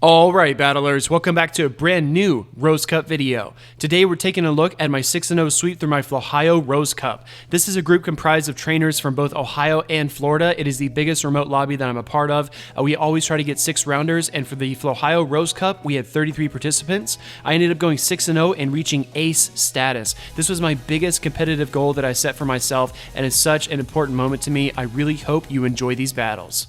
Alright battlers, welcome back to a brand new Rose Cup video. Today we're taking a look at my 6-0 sweep through my Flohio Rose Cup. This is a group comprised of trainers from both Ohio and Florida. It is the biggest remote lobby that I'm a part of. We always try to get 6 rounders, and for the Flohio Rose Cup we had 33 participants. I ended up going 6-0 and reaching ace status. This was my biggest competitive goal that I set for myself, and it's such an important moment to me. I really hope you enjoy these battles.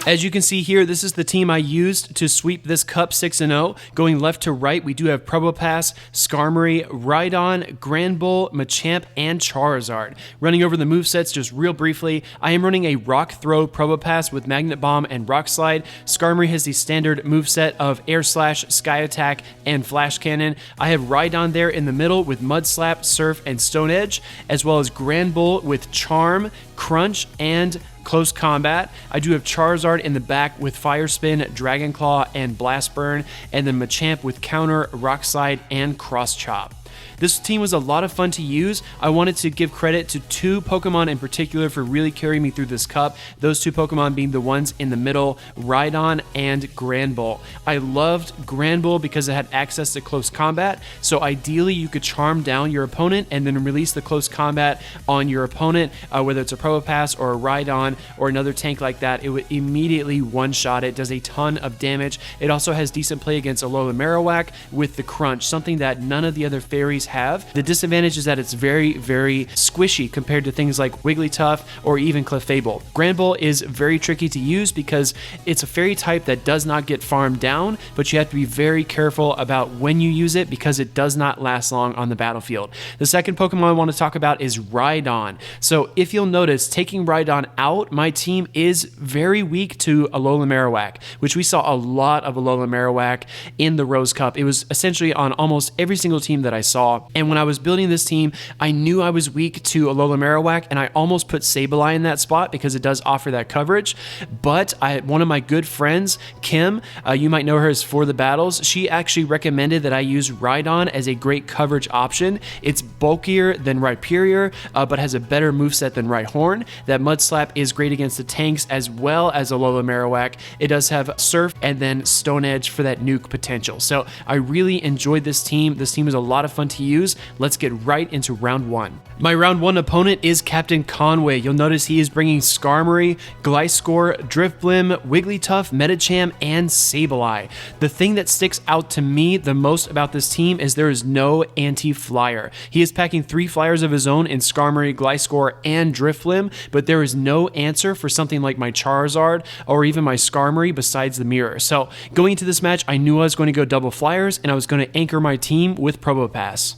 As you can see here, this is the team I used to sweep this cup 6-0. Going left to right, we do have Probopass, Skarmory, Rhydon, Granbull, Machamp, and Charizard. Running over the movesets just real briefly, I am running a Rock Throw Probopass with Magnet Bomb and Rock Slide. Skarmory has the standard moveset of Air Slash, Sky Attack, and Flash Cannon. I have Rhydon there in the middle with Mud Slap, Surf, and Stone Edge, as well as Granbull with Charm, Crunch, and Close Combat. I do have Charizard in the back with Fire Spin, Dragon Claw, and Blast Burn, and then Machamp with Counter, Rock Slide, and Cross Chop. This team was a lot of fun to use. I wanted to give credit to 2 Pokemon in particular for really carrying me through this cup. Those 2 Pokemon being the ones in the middle, Rhydon and Granbull. I loved Granbull because it had access to close combat, so ideally you could charm down your opponent and then release the close combat on your opponent, whether it's a Probopass or a Rhydon or another tank like that. It would immediately one-shot it, does a ton of damage. It also has decent play against Alola Marowak with the Crunch, something that none of the other fairies have. The disadvantage is that it's very, very squishy compared to things like Wigglytuff or even Clefable. Granbull is very tricky to use because it's a fairy type that does not get farmed down, but you have to be very careful about when you use it because it does not last long on the battlefield. The second Pokemon I want to talk about is Rhydon. So if you'll notice, taking Rhydon out, my team is very weak to Alola Marowak, which we saw a lot of Alola Marowak in the Rose Cup. It was essentially on almost every single team that I saw. And when I was building this team, I knew I was weak to Alola Marowak, and I almost put Sableye in that spot because it does offer that coverage. But one of my good friends, Kim, you might know her as For the Battles, she actually recommended that I use Rhydon as a great coverage option. It's bulkier than Rhyperior, but has a better moveset than Rhyhorn. That Mud Slap is great against the tanks as well as Alola Marowak. It does have Surf and then Stone Edge for that nuke potential. So I really enjoyed this team. This team was a lot of fun to use. Let's get right into round 1. My round 1 opponent is Captain Conway. You'll notice he is bringing Skarmory, Gliscor, Drifblim, Wigglytuff, Medicham, and Sableye. The thing that sticks out to me the most about this team is there is no anti-flyer. He is packing 3 flyers of his own in Skarmory, Gliscor, and Drifblim, but there is no answer for something like my Charizard or even my Skarmory besides the mirror. So going into this match, I knew I was going to go double flyers and I was going to anchor my team with Probopass.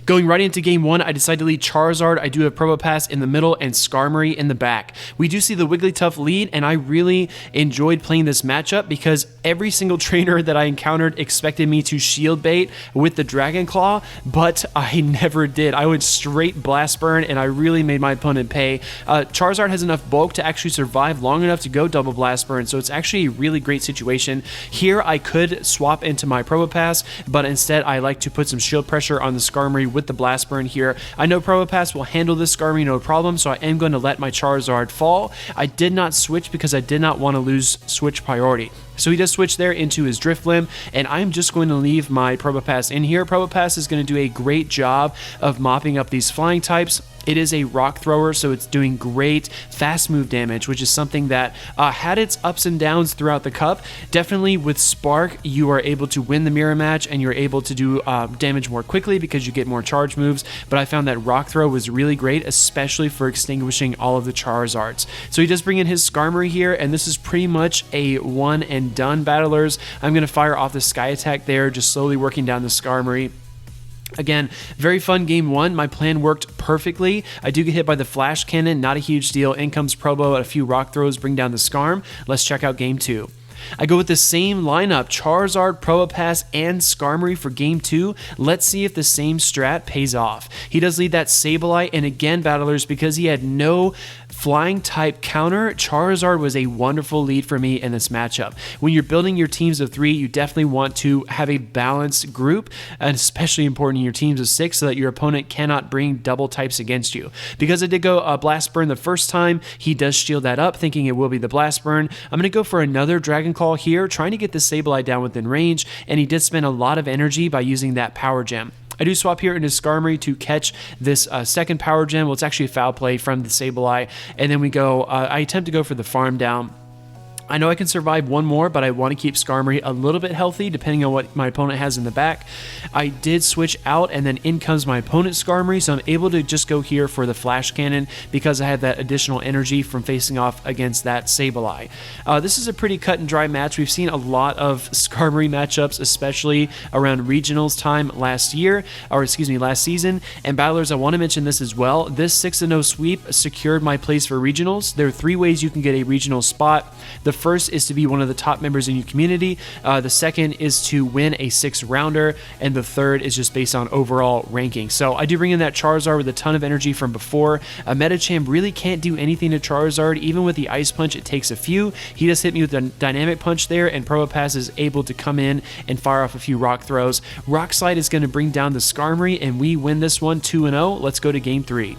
Going right into game 1, I decided to lead Charizard. I do have Probopass in the middle and Skarmory in the back. We do see the Wigglytuff lead, and I really enjoyed playing this matchup because every single trainer that I encountered expected me to shield bait with the Dragon Claw, but I never did. I went straight Blast Burn, and I really made my opponent pay. Charizard has enough bulk to actually survive long enough to go double Blast Burn, so it's actually a really great situation. Here, I could swap into my Probopass, but instead I like to put some shield pressure on the Skarmory with the Blast Burn here. I know Probopass will handle this Skarmory no problem, so I am going to let my Charizard fall. I did not switch because I did not want to lose switch priority. So he does switch there into his Drifblim, and I'm just going to leave my Probopass in here. Probopass is going to do a great job of mopping up these flying types. It is a rock thrower, so it's doing great fast move damage, which is something that had its ups and downs throughout the cup. Definitely with Spark, you are able to win the mirror match, and you're able to do damage more quickly because you get more charge moves, but I found that rock throw was really great, especially for extinguishing all of the Charizards. So he does bring in his Skarmory here, and this is pretty much a one and done, battlers. I'm going to fire off the Sky Attack there, just slowly working down the Skarmory. Again, very fun game 1. My plan worked perfectly. I do get hit by the Flash Cannon, not a huge deal. In comes Probo, a few rock throws bring down the Skarm. Let's check out game 2. I go with the same lineup, Charizard, Probopass, and Skarmory for game 2. Let's see if the same strat pays off. He does lead that Sableye, and again, battlers, because he had no flying type counter, Charizard was a wonderful lead for me in this matchup. When you're building your teams of 3, you definitely want to have a balanced group, and especially important in your teams of 6 so that your opponent cannot bring double types against you. Because I did go Blast Burn the first time, he does shield that up, thinking it will be the Blast Burn. I'm going to go for another Dragon Claw here, trying to get the Sableye down within range, and he did spend a lot of energy by using that Power Gem. I do swap here into Skarmory to catch this second Power Gem. Well, it's actually a foul play from the Sableye, and then we go, I attempt to go for the Farm Down. I know I can survive one more, but I want to keep Skarmory a little bit healthy depending on what my opponent has in the back. I did switch out, and then in comes my opponent's Skarmory, so I'm able to just go here for the Flash Cannon because I have that additional energy from facing off against that Sableye. This is a pretty cut and dry match. We've seen a lot of Skarmory matchups, especially around regionals time last season. And battlers, I want to mention this as well. This 6-0 sweep secured my place for regionals. There are 3 ways you can get a regional spot. The first is to be one of the top members in your community. The second is to win a 6-rounder, and the third is just based on overall ranking. So I do bring in that Charizard with a ton of energy from before. Medicham really can't do anything to Charizard. Even with the Ice Punch, it takes a few. He just hit me with a Dynamic Punch there, and Probopass is able to come in and fire off a few Rock Throws. Rock Slide is going to bring down the Skarmory, and we win this one 2-0. Let's go to game 3.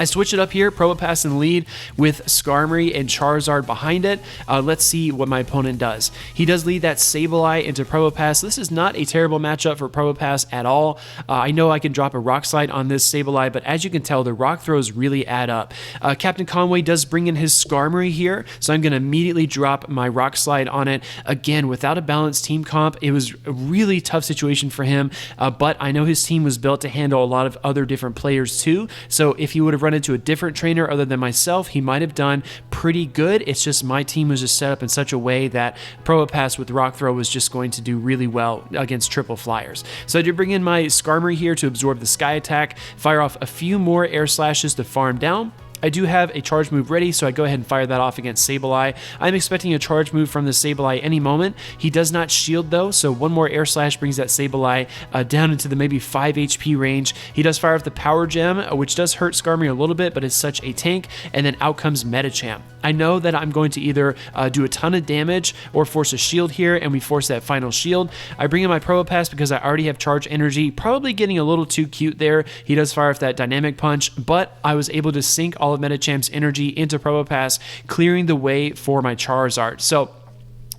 I switch it up here, Probopass in the lead with Skarmory and Charizard behind it. Let's see what my opponent does. He does lead that Sableye into Probopass. This is not a terrible matchup for Probopass at all. I know I can drop a Rock Slide on this Sableye, but as you can tell, the Rock Throws really add up. Captain Conway does bring in his Skarmory here, so I'm going to immediately drop my Rock Slide on it. Again, without a balanced team comp, it was a really tough situation for him, but I know his team was built to handle a lot of other different players too, so if he would have run into a different trainer other than myself, he might have done pretty good. It's just my team was just set up in such a way that Probopass with Rock Throw was just going to do really well against triple flyers. So I did bring in my Skarmory here to absorb the Sky Attack, fire off a few more Air Slashes to farm down. I do have a charge move ready, so I go ahead and fire that off against Sableye. I'm expecting a charge move from the Sableye any moment. He does not shield though, so one more Air Slash brings that Sableye down into the maybe 5 HP range. He does fire off the Power Gem, which does hurt Skarmory a little bit, but it's such a tank, and then out comes Medicham. I know that I'm going to either do a ton of damage or force a shield here, and we force that final shield. I bring in my Probopass because I already have charge energy, probably getting a little too cute there. He does fire off that Dynamic Punch, but I was able to sink all of Medicham's energy into Probopass, clearing the way for my Charizard. So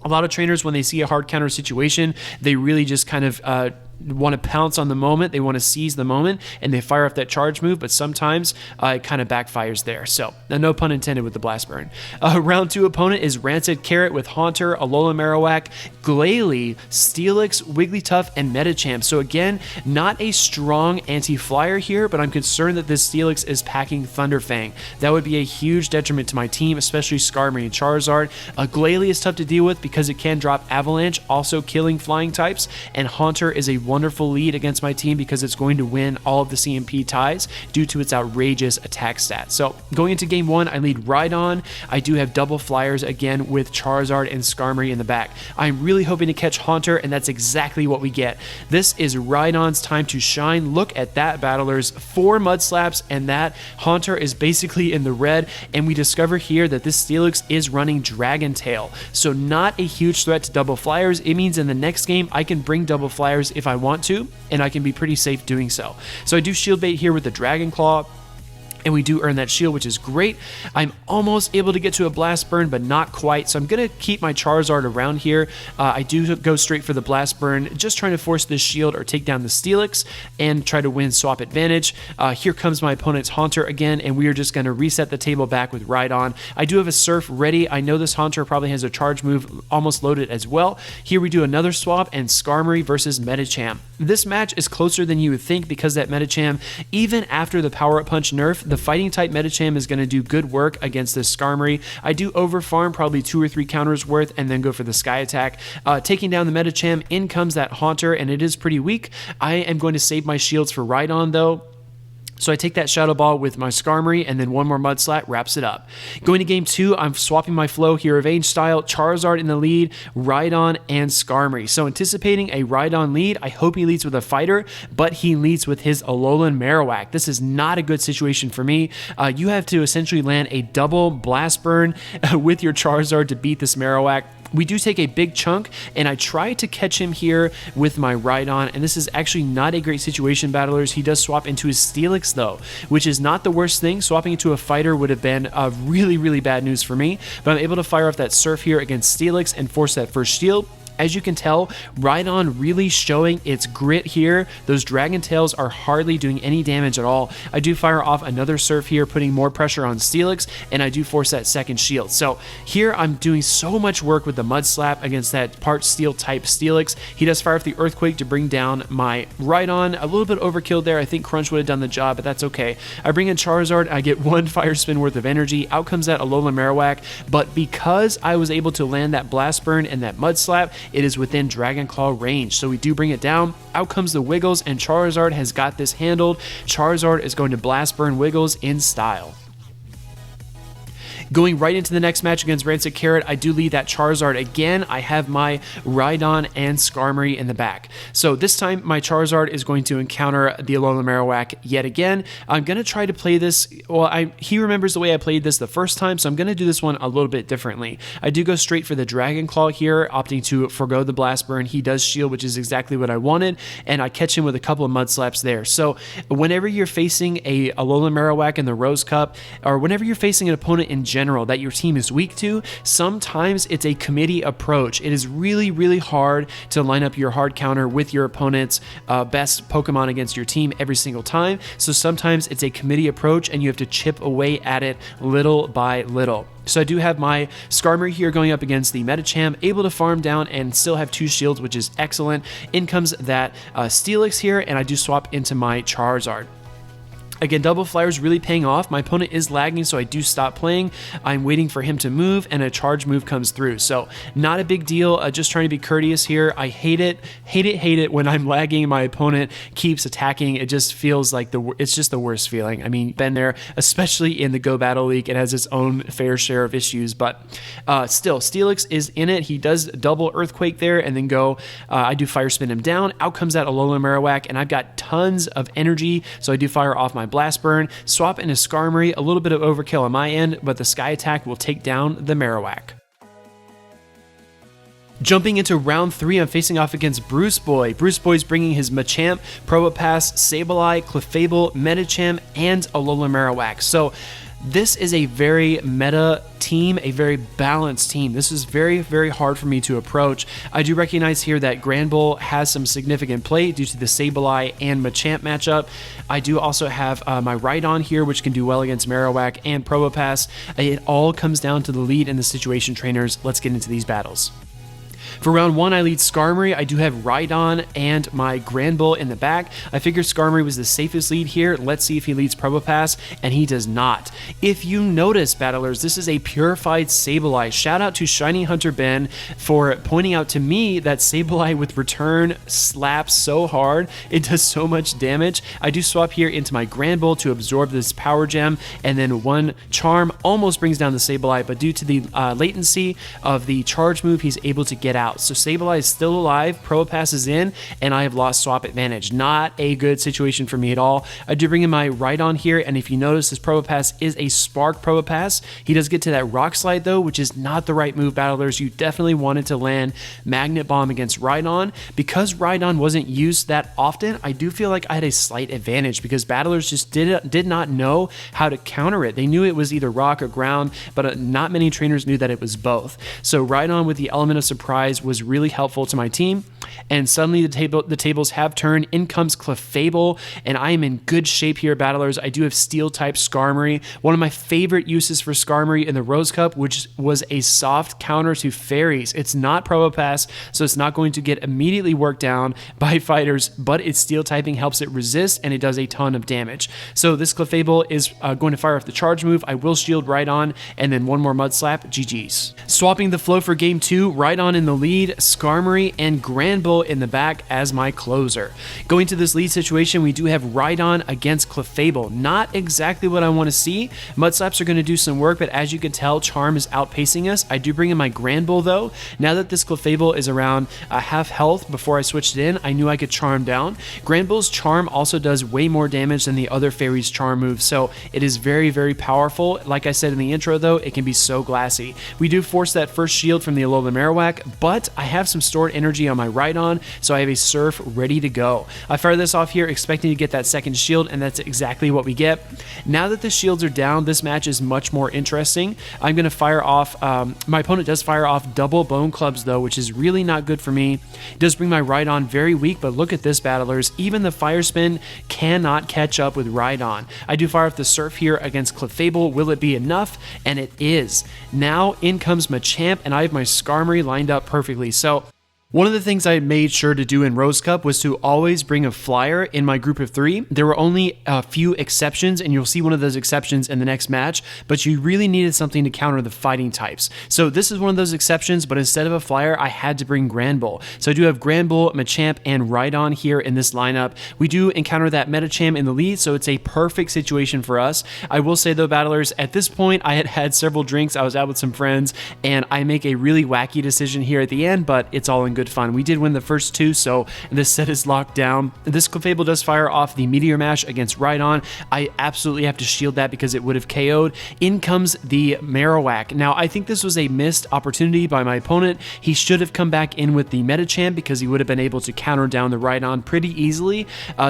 a lot of trainers, when they see a hard counter situation, they really just kind of want to pounce on the moment. They want to seize the moment, and they fire off that charge move, but sometimes it kind of backfires there. So no pun intended with the Blast Burn. Round 2 opponent is RancidCarrot with Haunter, Alola Marowak, Glalie, Steelix, Wigglytuff, and Medicham. So again, not a strong anti-flyer here, but I'm concerned that this Steelix is packing Thunderfang. That would be a huge detriment to my team, especially Skarmory and Charizard. Glalie is tough to deal with because it can drop Avalanche, also killing flying types, and Haunter is a wonderful lead against my team because it's going to win all of the CMP ties due to its outrageous attack stats. So going into game 1, I lead Rhydon. I do have double flyers again with Charizard and Skarmory in the back. I'm really hoping to catch Haunter, and that's exactly what we get. This is Rhydon's time to shine. Look at that, battlers. 4 Mud Slaps, and that Haunter is basically in the red, and we discover here that this Steelix is running Dragon Tail. So not a huge threat to double flyers. It means in the next game, I can bring double flyers if I want to, and I can be pretty safe doing so. So I do shield bait here with the Dragon Claw, and we do earn that shield, which is great. I'm almost able to get to a Blast Burn, but not quite, so I'm going to keep my Charizard around here. I do go straight for the Blast Burn, just trying to force this shield or take down the Steelix and try to win swap advantage. Here comes my opponent's Haunter again, and we are just going to reset the table back with Rhydon. I do have a Surf ready. I know this Haunter probably has a charge move almost loaded as well. Here we do another swap, and Skarmory versus Medicham. This match is closer than you would think because that Medicham, even after the Power Up Punch nerf, the fighting type Medicham is going to do good work against this Skarmory. I do overfarm probably 2 or 3 counters worth and then go for the Sky Attack. Taking down the Medicham, in comes that Haunter, and it is pretty weak. I am going to save my shields for Rhydon though. So I take that Shadow Ball with my Skarmory, and then one more Mud Slap wraps it up. Going to game 2, I'm swapping my flow here, Revenge style, Charizard in the lead, Rhydon, and Skarmory. So anticipating a Rhydon lead, I hope he leads with a fighter, but he leads with his Alolan Marowak. This is not a good situation for me. You have to essentially land a double Blast Burn with your Charizard to beat this Marowak. We do take a big chunk, and I try to catch him here with my Rhydon, and this is actually not a great situation, battlers. He does swap into his Steelix, though, which is not the worst thing. Swapping into a fighter would have been really, really bad news for me, but I'm able to fire off that Surf here against Steelix and force that first shield. As you can tell, Rhydon really showing its grit here. Those Dragon Tails are hardly doing any damage at all. I do fire off another Surf here, putting more pressure on Steelix, and I do force that second shield. So here I'm doing so much work with the Mud Slap against that part Steel type Steelix. He does fire off the Earthquake to bring down my Rhydon. A little bit overkill there. I think Crunch would have done the job, but that's okay. I bring in Charizard. I get one Fire Spin worth of energy. Out comes that Alolan Marowak, but because I was able to land that Blast Burn and that Mud Slap, it is within Dragon Claw range, so we do bring it down. Out comes the Wiggles, and Charizard has got this handled. Charizard is going to Blast Burn Wiggles in style. Going right into the next match against RancidCarrot, I do lead that Charizard again. I have my Rhydon and Skarmory in the back. So this time, my Charizard is going to encounter the Alolan Marowak yet again. I'm going to try to play this, well, he remembers the way I played this the first time, so I'm going to do this one a little bit differently. I do go straight for the Dragon Claw here, opting to forgo the Blast Burn. He does shield, which is exactly what I wanted, and I catch him with a couple of Mud Slaps there. So whenever you're facing a Alolan Marowak in the Rose Cup, or whenever you're facing an opponent in general that your team is weak to, sometimes it's a committee approach. It is really, really hard to line up your hard counter with your opponent's best Pokemon against your team every single time. So sometimes it's a committee approach, and you have to chip away at it little by little. So I do have my Skarmory here going up against the Medicham, able to farm down and still have 2 shields, which is excellent. In comes that Steelix here, and I do swap into my Charizard. Again, double flyers really paying off. My opponent is lagging, so I do stop playing. I'm waiting for him to move, and a charge move comes through. So not a big deal, just trying to be courteous here. I hate it when I'm lagging and my opponent keeps attacking. It just feels like it's just the worst feeling. I mean, been there, especially in the Go Battle League. It has its own fair share of issues, but still, Steelix is in it. He does double Earthquake there, and then I do Fire Spin him down. Out comes that Alolan Marowak, and I've got tons of energy, so I do fire off my Blast Burn, swap into Skarmory, a little bit of overkill on my end, but the Sky Attack will take down the Marowak. Jumping into round 3, I'm facing off against BruceBwoy. BruceBwoy's bringing his Machamp, Probopass, Sableye, Clefable, Medicham, and Alolan Marowak. So this is a very meta team, a very balanced team. This is very, very hard for me to approach. I do recognize here that Granbull has some significant play due to the Sableye and Machamp matchup. I do also have my Rhydon here, which can do well against Marowak and Probopass. It all comes down to the lead and the situation trainers. Let's get into these battles. For round 1, I lead Skarmory. I do have Rhydon and my Granbull in the back. I figured Skarmory was the safest lead here. Let's see if he leads Probopass, and he does not. If you notice, battlers, this is a purified Sableye. Shout out to Shiny Hunter Ben for pointing out to me that Sableye with Return slaps so hard. It does so much damage. I do swap here into my Granbull to absorb this Power Gem, and then one Charm almost brings down the Sableye, but due to the latency of the charge move, he's able to get out. So Sableye is still alive, Probopass is in, and I have lost swap advantage. Not a good situation for me at all. I do bring in my Rhydon here, and if you notice, this Probopass is a Spark Probopass. He does get to that Rock Slide, though, which is not the right move, battlers. You definitely wanted to land Magnet Bomb against Rhydon. Because Rhydon wasn't used that often, I do feel like I had a slight advantage because battlers just did not know how to counter it. They knew it was either rock or ground, but not many trainers knew that it was both. So Rhydon with the element of surprise was really helpful to my team, and suddenly the tables have turned. In comes Clefable, and I am in good shape here, battlers. I do have Steel type Skarmory, one of my favorite uses for Skarmory in the Rose Cup, which was a soft counter to fairies. It's not Probopass, so it's not going to get immediately worked down by fighters, but its Steel typing helps it resist, and it does a ton of damage. So this Clefable is going to fire off the charge move. I will shield Rhydon, and then one more Mud Slap. GG's. Swapping the flow for game 2, Rhydon in the the lead, Skarmory and Granbull in the back as my closer. Going to this lead situation, we do have Rhydon against Clefable. Not exactly what I want to see. Mudslaps are going to do some work, but as you can tell, Charm is outpacing us. I do bring in my Granbull though. Now that this Clefable is around half health before I switched it in, I knew I could Charm down. Granbull's Charm also does way more damage than the other fairy's Charm moves, so it is very, very powerful. Like I said in the intro though, it can be so glassy. We do force that first shield from the Alola Marowak, but I have some stored energy on my Rhydon, so I have a Surf ready to go. I fire this off here expecting to get that second shield, and that's exactly what we get. Now that the shields are down, this match is much more interesting. I'm going to fire off, my opponent does fire off double Bone Clubs though, which is really not good for me. It does bring my Rhydon very weak, but look at this, battlers. Even the Fire Spin cannot catch up with Rhydon. I do fire off the Surf here against Clefable. Will it be enough? And it is. Now in comes Machamp, and I have my Skarmory lined up perfectly. So one of the things I made sure to do in Rose Cup was to always bring a flyer in my group of 3. There were only a few exceptions, and you'll see one of those exceptions in the next match, but you really needed something to counter the fighting types. So this is one of those exceptions, but instead of a flyer, I had to bring Granbull. So I do have Granbull, Machamp, and Rhydon here in this lineup. We do encounter that Medicham in the lead, so it's a perfect situation for us. I will say though, battlers, at this point, I had had several drinks, I was out with some friends, and I make a really wacky decision here at the end, but it's all in good fun. We did win the first 2, so this set is locked down. This Clefable does fire off the Meteor Mash against Rhydon. I absolutely have to shield that because it would have KO'd. In comes the Marowak. Now, I think this was a missed opportunity by my opponent. He should have come back in with the Medicham because he would have been able to counter down the Rhydon pretty easily.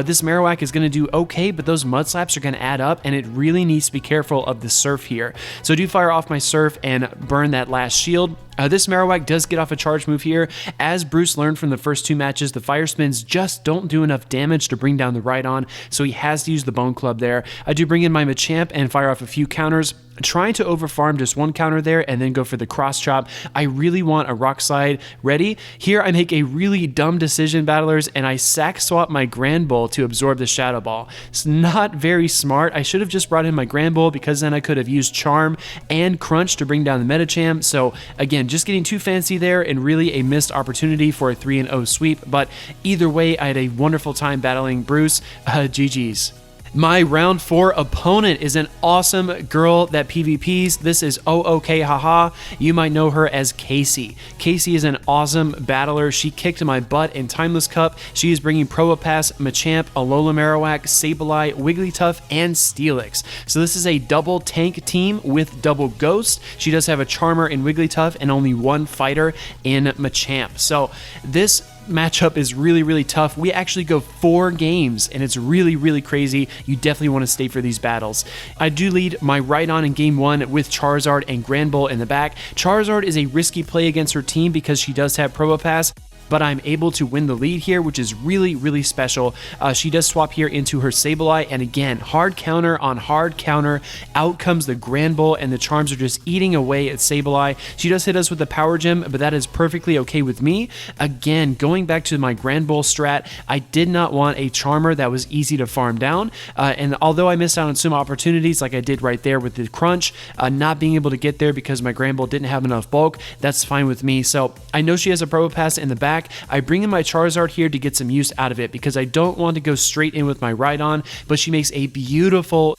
This Marowak is going to do okay, but those Mudslaps are going to add up, and it really needs to be careful of the Surf here. So I do fire off my Surf and burn that last shield. This Marowak does get off a charge move here. As Bruce learned from the first 2 matches, the Fire Spins just don't do enough damage to bring down the Rhydon, so he has to use the Bone Club there. I do bring in my Machamp and fire off a few counters, trying to overfarm just one counter there and then go for the cross chop. I really want a Rock Slide ready. Here I make a really dumb decision, battlers, and I sack swap my Granbull to absorb the Shadow Ball. It's not very smart. I should have just brought in my Granbull because then I could have used Charm and Crunch to bring down the Medicham. So again, just getting too fancy there and really a missed opportunity for a 3-0 sweep. But either way, I had a wonderful time battling Bruce. GG's. My round 4 opponent is an awesome girl that PvPs. This is OK Haha. You might know her as Casey. Casey is an awesome battler. She kicked my butt in Timeless Cup. She is bringing Probopass, Machamp, Alola Marowak, Sableye, Wigglytuff, and Steelix. So this is a double tank team with double Ghost. She does have a Charmer in Wigglytuff and only one fighter in Machamp. So this matchup is really, really tough. We actually go 4 games, and it's really, really crazy. You definitely want to stay for these battles. I do lead my Rhydon in game 1 with Charizard and Granbull in the back. Charizard is a risky play against her team because she does have Probopass, but I'm able to win the lead here, which is really, really special. She does swap here into her Sableye, and again, hard counter on hard counter. Out comes the Granbull, and the Charms are just eating away at Sableye. She does hit us with the Power Gem, but that is perfectly okay with me. Again, going back to my Granbull strat, I did not want a Charmer that was easy to farm down, and although I missed out on some opportunities, like I did right there with the Crunch, not being able to get there because my Granbull didn't have enough bulk, that's fine with me. So I know she has a Probopass in the back. I bring in my Charizard here to get some use out of it because I don't want to go straight in with my Rhydon, but she makes a beautiful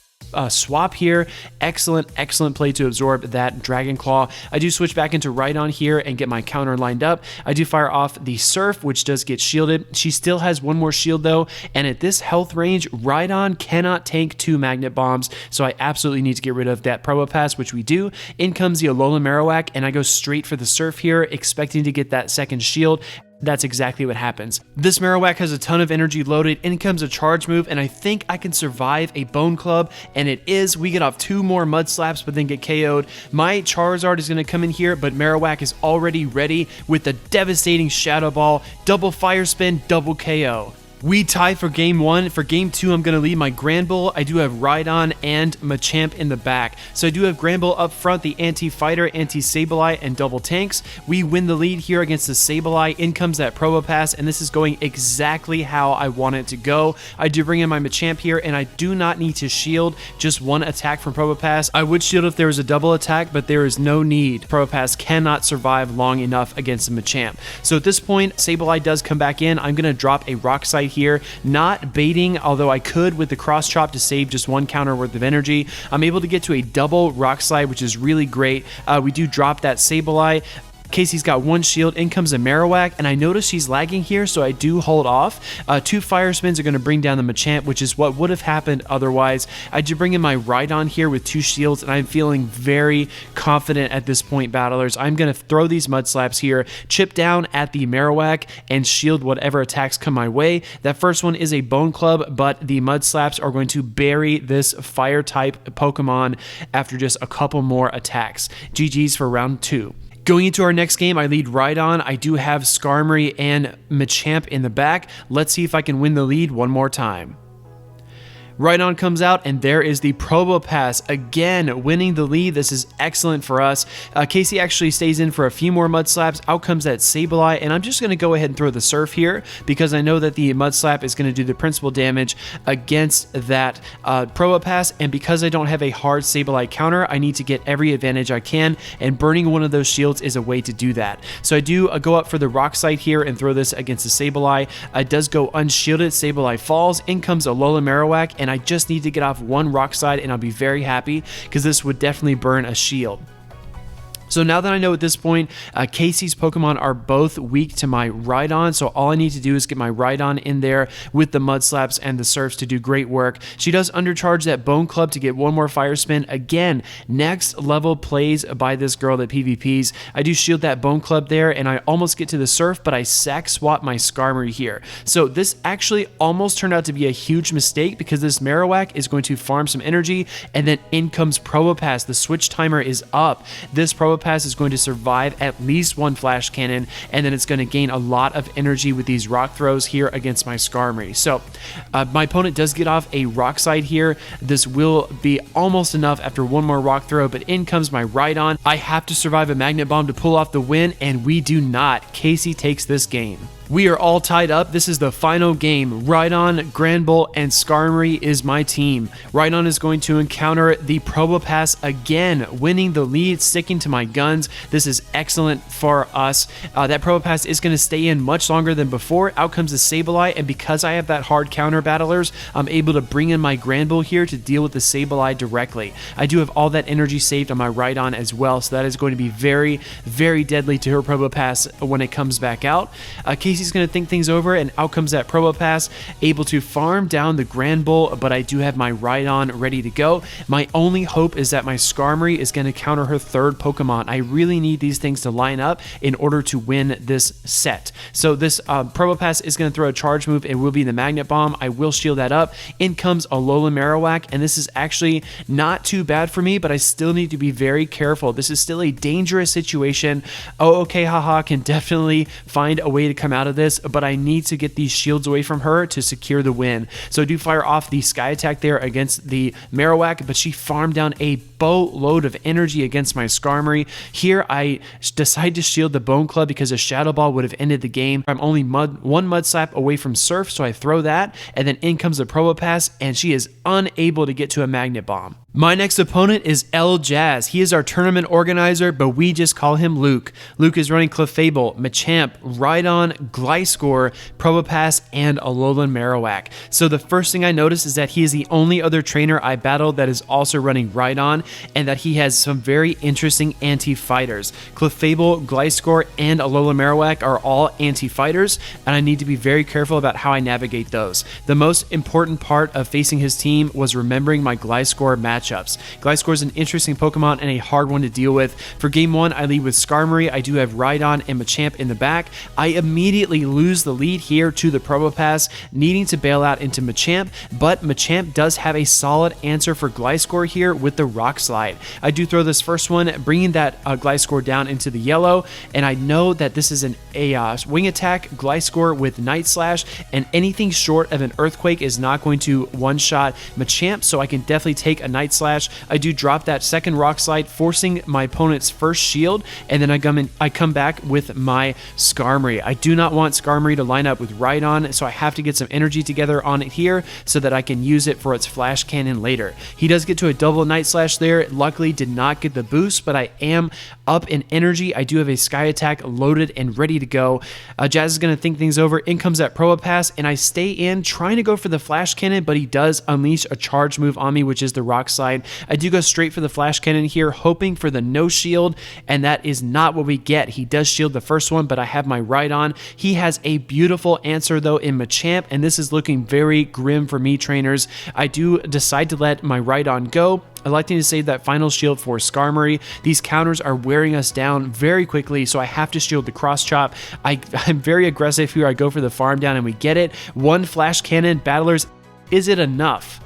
swap here. Excellent, excellent play to absorb that Dragon Claw. I do switch back into Rhydon here and get my counter lined up. I do fire off the Surf, which does get shielded. She still has one more shield though, and at this health range, Rhydon cannot tank 2 Magnet Bombs, so I absolutely need to get rid of that Probopass, which we do. In comes the Alola Marowak, and I go straight for the Surf here, expecting to get that second shield. That's exactly what happens. This Marowak has a ton of energy loaded. In comes a charge move, and I think I can survive a Bone Club, and it is. We get off 2 more Mud Slaps, but then get KO'd. My Charizard is going to come in here, but Marowak is already ready with the devastating Shadow Ball, double Fire Spin, double KO. We tie for game 1. For game 2, I'm going to lead my Granbull. I do have Rhydon and Machamp in the back. So I do have Granbull up front, the anti-fighter, anti-Sableye, and double tanks. We win the lead here against the Sableye. In comes that Probopass, and this is going exactly how I want it to go. I do bring in my Machamp here, and I do not need to shield just one attack from Probopass. I would shield if there was a double attack, but there is no need. Probopass cannot survive long enough against the Machamp. So at this point, Sableye does come back in. I'm going to drop a Rock Slide here, not baiting, although I could with the cross chop to save just one counter worth of energy. I'm able to get to a double Rock Slide, which is really great. We do drop that Sableye. Casey's got one shield. In comes a Marowak, and I notice she's lagging here, so I do hold off. 2 Fire Spins are going to bring down the Machamp, which is what would have happened otherwise. I do bring in my Rhydon here with 2 shields, and I'm feeling very confident at this point, battlers. I'm going to throw these Mud Slaps here, chip down at the Marowak, and shield whatever attacks come my way. That first one is a Bone Club, but the Mud Slaps are going to bury this Fire-type Pokemon after just a couple more attacks. GG's for round 2. Going into our next game, I lead Rhydon. I do have Skarmory and Machamp in the back. Let's see if I can win the lead one more time. Rhydon comes out, and there is the Probopass, again winning the lead. This is excellent for us. Casey actually stays in for a few more Mud Slaps. Out comes that Sableye, and I'm just going to go ahead and throw the Surf here because I know that the Mud Slap is going to do the principal damage against that Probopass, and because I don't have a hard Sableye counter, I need to get every advantage I can, and burning one of those shields is a way to do that. So I do go up for the Rock Slide here and throw this against the Sableye. It does go unshielded. Sableye falls. In comes Alola Marowak, and I just need to get off one Rock Slide, and I'll be very happy because this would definitely burn a shield. So now that I know at this point, Casey's Pokemon are both weak to my Rhydon, so all I need to do is get my Rhydon in there with the Mud Slaps and the Surfs to do great work. She does undercharge that Bone Club to get one more Fire Spin. Again, next level plays by this girl that PvPs. I do shield that Bone Club there, and I almost get to the Surf, but I sack swap my Skarmory here. So this actually almost turned out to be a huge mistake because this Marowak is going to farm some energy, and then in comes Probopass. The switch timer is up. This Probopass is going to survive at least one Flash Cannon, and then it's going to gain a lot of energy with these Rock Throws here against my Skarmory. So my opponent does get off a Rock Slide here. This will be almost enough after one more Rock Throw, but in comes my Rhydon. I have to survive a Magnet Bomb to pull off the win, and we do not. Casey takes this game. We are all tied up. This is the final game. Rhydon, Granbull, and Skarmory is my team. Rhydon is going to encounter the Probopass again, winning the lead, sticking to my guns. This is excellent for us. That Probopass is going to stay in much longer than before. Out comes the Sableye, and because I have that hard counter, battlers, I'm able to bring in my Granbull here to deal with the Sableye directly. I do have all that energy saved on my Rhydon as well, so that is going to be very, very deadly to her Probopass when it comes back out. Casey's going to think things over, and out comes that Probopass, able to farm down the Granbull, but I do have my Rhydon ready to go. My only hope is that my Skarmory is going to counter her third Pokemon. I really need these things to line up in order to win this set. So this Probopass is going to throw a charge move. It will be the Magnet Bomb. I will shield that up. In comes Alola Marowak, and this is actually not too bad for me, but I still need to be very careful. This is still a dangerous situation. Oh, okay, haha, can definitely find a way to come out of this, but I need to get these shields away from her to secure the win. So I do fire off the Sky Attack there against the Marowak, but she farmed down a boatload of energy against my Skarmory. Here I decide to shield the Bone Club because a Shadow Ball would have ended the game. I'm only one Mud Slap away from Surf, so I throw that, and then in comes the Probopass, and she is unable to get to a Magnet Bomb. My next opponent is L Jazz. He is our tournament organizer, but we just call him Luke. Luke is running Clefable, Machamp, Rhydon, Gliscor, Probopass, and Alolan Marowak. So the first thing I notice is that he is the only other trainer I battled that is also running Rhydon, and that he has some very interesting anti-fighters. Clefable, Gliscor, and Alolan Marowak are all anti-fighters, and I need to be very careful about how I navigate those. The most important part of facing his team was remembering my Gliscor matchups. Gliscor is an interesting Pokemon and a hard one to deal with. For game 1, I lead with Skarmory. I do have Rhydon and Machamp in the back. I immediately lose the lead here to the Probopass, needing to bail out into Machamp, but Machamp does have a solid answer for Gliscor here with the Rock Rock Slide. I do throw this first one, bringing that Gliscor down into the yellow, and I know that this is a wing attack Gliscor with Night Slash, and anything short of an Earthquake is not going to one-shot Machamp, so I can definitely take a Night Slash. I do drop that second Rock Slide, forcing my opponent's first shield, and then I come back with my Skarmory. I do not want Skarmory to line up with Rhydon, so I have to get some energy together on it here so that I can use it for its Flash Cannon later. He does get to a double Night Slash there. Luckily did not get the boost, but I am up in energy. I do have a Sky Attack loaded and ready to go. Jazz is going to think things over. In comes that Probopass, and I stay in trying to go for the Flash Cannon, but he does unleash a charge move on me, which is the Rock Slide. I do go straight for the Flash Cannon here, hoping for the no shield, and that is not what we get. He does shield the first one, but I have my Rhydon. He has a beautiful answer though in Machamp, and this is looking very grim for me, trainers. I do decide to let my Rhydon go, electing to save that final shield for Skarmory. These counters are wearing us down very quickly, so I have to shield the Cross Chop. I'm very aggressive here. I go for the farm down and we get it. One Flash Cannon. Battlers, is it enough?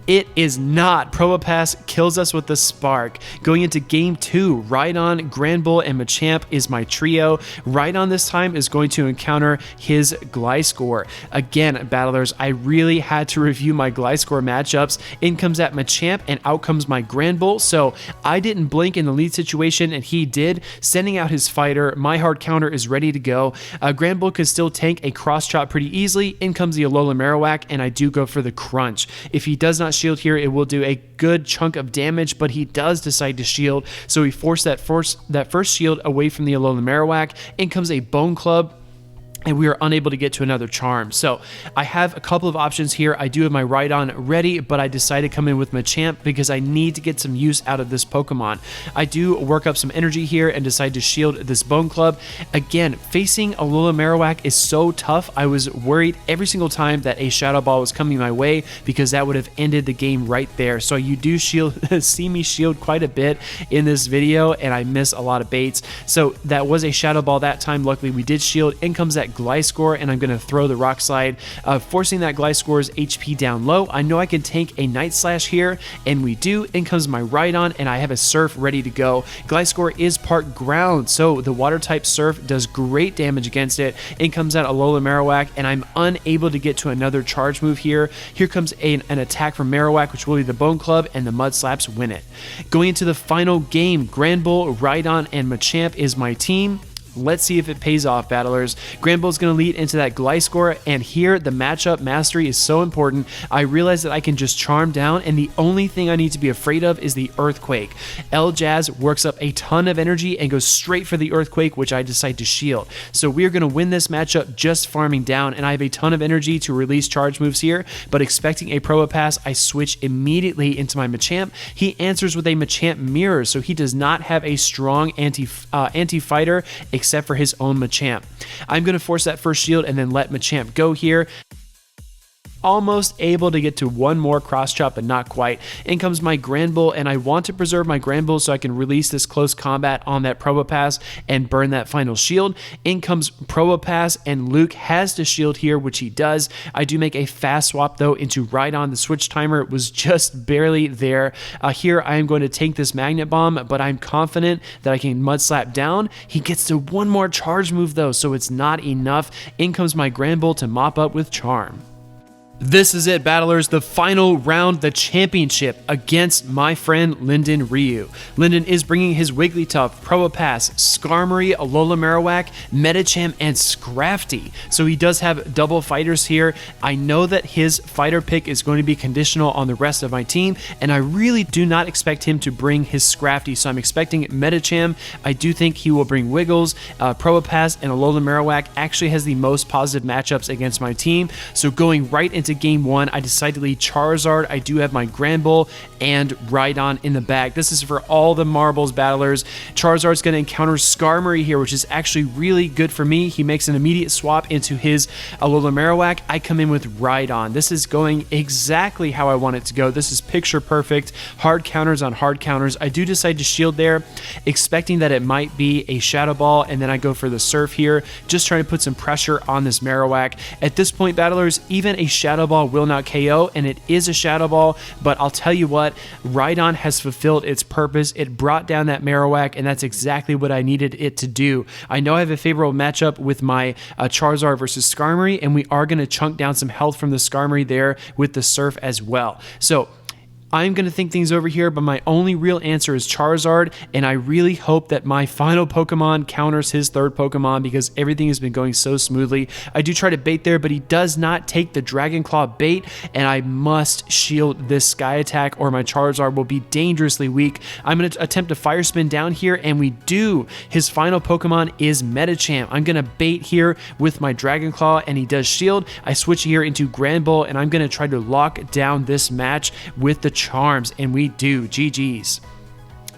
It is not. Probopass kills us with the Spark. Going into game 2, Rhydon, Granbull, and Machamp is my trio. Rhydon this time is going to encounter his Gliscor. Again, battlers, I really had to review my Gliscor matchups. In comes that Machamp, and out comes my Granbull. So I didn't blink in the lead situation, and he did, sending out his fighter. My hard counter is ready to go. Granbull could still tank a Cross Chop pretty easily. In comes the Alola Marowak, and I do go for the Crunch. If he does not shield here, it will do a good chunk of damage, but he does decide to shield, so we force that first shield away from the Alola Marowak. In comes a Bone Club, and we are unable to get to another charm. So I have a couple of options here. I do have my Rhydon ready, but I decide to come in with Machamp because I need to get some use out of this Pokemon. I do work up some energy here and decide to shield this Bone Club. Again, facing Alola Marowak is so tough. I was worried every single time that a Shadow Ball was coming my way because that would have ended the game right there. So you do see me shield quite a bit in this video, and I miss a lot of baits. So that was a Shadow Ball that time. Luckily we did shield. In comes that Gliscor, and I'm going to throw the Rock Slide, forcing that Gliscor's HP down low. I know I can tank a Night Slash here, and we do. In comes my Rhydon, and I have a Surf ready to go. Gliscor is part ground, so the water type Surf does great damage against it. In comes that Alola Marowak, and I'm unable to get to another charge move here. Here comes an attack from Marowak, which will be the Bone Club, and the Mud Slaps win it. Going into the final game, Granbull, Rhydon, and Machamp is my team. Let's see if it pays off, battlers. Granbull is going to lead into that Gliscor, and here the matchup mastery is so important. I realize that I can just charm down, and the only thing I need to be afraid of is the Earthquake. Jazz works up a ton of energy and goes straight for the Earthquake, which I decide to shield. So we're going to win this matchup just farming down, and I have a ton of energy to release charge moves here, but expecting a Probopass, I switch immediately into my Machamp. He answers with a Machamp Mirror, so he does not have a strong anti-fighter except for his own Machamp. I'm going to force that first shield and then let Machamp go here. Almost able to get to one more Cross Chop, but not quite. In comes my Granbull, and I want to preserve my Granbull so I can release this close combat on that Probopass and burn that final shield. In comes Probopass, and Luke has to shield here, which he does. I do make a fast swap though into Rhydon. The switch timer was just barely there. Here I am going to take this Magnet Bomb, but I'm confident that I can Mud Slap down. He gets to one more charge move though, so it's not enough. In comes my Granbull to mop up with Charm. This is it, battlers, the final round, the championship against my friend LindenRyu. Linden is bringing his Wigglytuff, Probopass, Skarmory, Alola Marowak, Medicham, and Scrafty. So he does have double fighters here. I know that his fighter pick is going to be conditional on the rest of my team, and I really do not expect him to bring his Scrafty, so I'm expecting Medicham. I do think he will bring Wiggles. Probopass and Alola Marowak actually has the most positive matchups against my team, so going right into game 1, I decided to lead Charizard. I do have my Granbull and Rhydon in the bag. This is for all the marbles, battlers. Charizard's going to encounter Skarmory here, which is actually really good for me. He makes an immediate swap into his Alola Marowak. I come in with Rhydon. This is going exactly how I want it to go. This is picture perfect. Hard counters on hard counters. I do decide to shield there, expecting that it might be a Shadow Ball, and then I go for the Surf here, just trying to put some pressure on this Marowak. At this point, battlers, even a Shadow Shadow Ball will not KO, and it is a Shadow Ball, but I'll tell you what, Rhydon has fulfilled its purpose. It brought down that Marowak, and that's exactly what I needed it to do. I know I have a favorable matchup with my Charizard versus Skarmory, and we are going to chunk down some health from the Skarmory there with the Surf as well. So I'm going to think things over here, but my only real answer is Charizard, and I really hope that my final Pokemon counters his third Pokemon because everything has been going so smoothly. I do try to bait there, but he does not take the Dragon Claw bait, and I must shield this Sky Attack or my Charizard will be dangerously weak. I'm going to attempt to Fire Spin down here, and we do. His final Pokemon is Medicham. I'm going to bait here with my Dragon Claw, and he does shield. I switch here into Granbull, and I'm going to try to lock down this match with the Charms, and we do. GG's.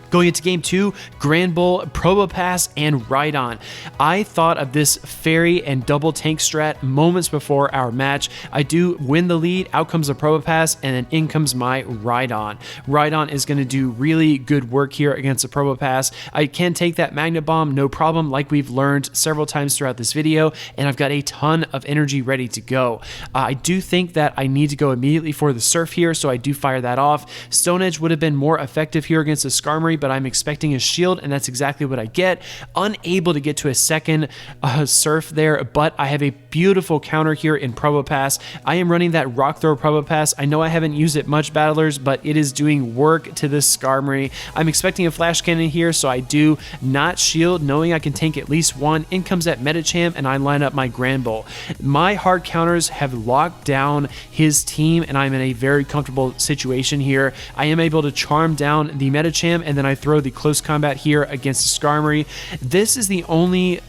Going into game 2, Granbull, Probopass, and Rhydon. I thought of this fairy and double tank strat moments before our match. I do win the lead, out comes a Probopass, and then in comes my Rhydon. Rhydon is going to do really good work here against a Probopass. I can take that Magnet Bomb, no problem, like we've learned several times throughout this video, and I've got a ton of energy ready to go. I do think that I need to go immediately for the Surf here, so I do fire that off. Stone Edge would have been more effective here against the Skarmory, but I'm expecting a shield, and that's exactly what I get. Unable to get to a second Surf there, but I have a beautiful counter here in Probopass. I am running that Rock Throw Probopass. I know I haven't used it much, battlers, but it is doing work to this Skarmory. I'm expecting a Flash Cannon here, so I do not shield, knowing I can tank at least one. In comes that Medicham, and I line up my Granbull. My hard counters have locked down his team, and I'm in a very comfortable situation here. I am able to charm down the Medicham, and then I throw the close combat here against the Skarmory. This is the only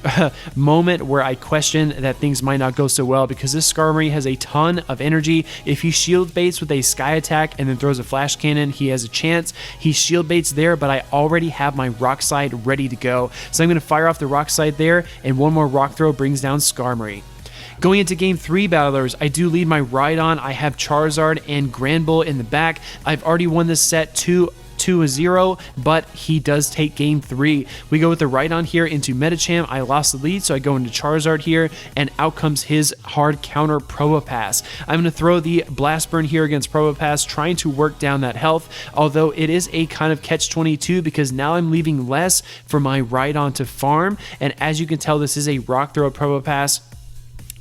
moment where I question that things might not go so well, because this Skarmory has a ton of energy. If he shield baits with a Sky Attack and then throws a Flash Cannon, he has a chance. He shield baits there, but I already have my Rock Slide ready to go. So I'm going to fire off the Rock Slide there, and one more Rock Throw brings down Skarmory. Going into game 3, battlers, I do lead my Rhydon. I have Charizard and Granbull in the back. I've already won this set 2-0, but he does take game 3. We go with the Rhydon here into Medicham. I lost the lead, so I go into Charizard here, and out comes his hard counter Probopass. I'm going to throw the Blast Burn here against Probopass, trying to work down that health, although it is a kind of catch-22 because now I'm leaving less for my Rhydon to farm, and as you can tell, this is a Rock Throw Probopass.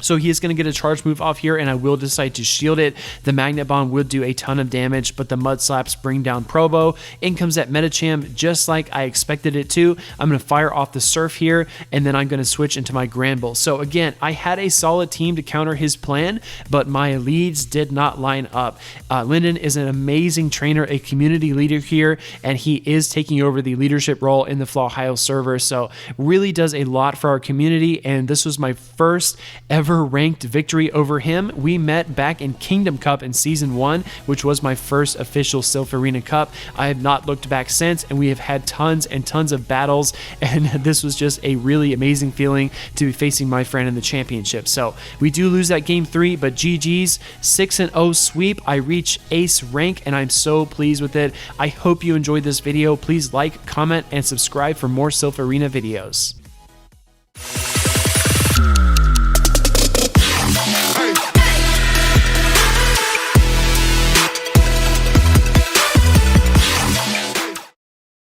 So he is going to get a charge move off here, and I will decide to shield it. The Magnet Bomb will do a ton of damage, but the Mud Slaps bring down Probo. In comes that Medicham, just like I expected it to. I'm going to fire off the Surf here, and then I'm going to switch into my Granbull. So again, I had a solid team to counter his plan, but my leads did not line up. Linden is an amazing trainer, a community leader here, and he is taking over the leadership role in the Flohio server, so really does a lot for our community, and this was my first ever ranked victory over him. We met back in Kingdom Cup in Season 1, which was my first official Silph Arena Cup. I have not looked back since, and we have had tons and tons of battles, and this was just a really amazing feeling to be facing my friend in the championship. So we do lose that game 3, but GG's, 6-0 sweep. I reach ace rank, and I'm so pleased with it. I hope you enjoyed this video. Please like, comment, and subscribe for more Silph Arena videos.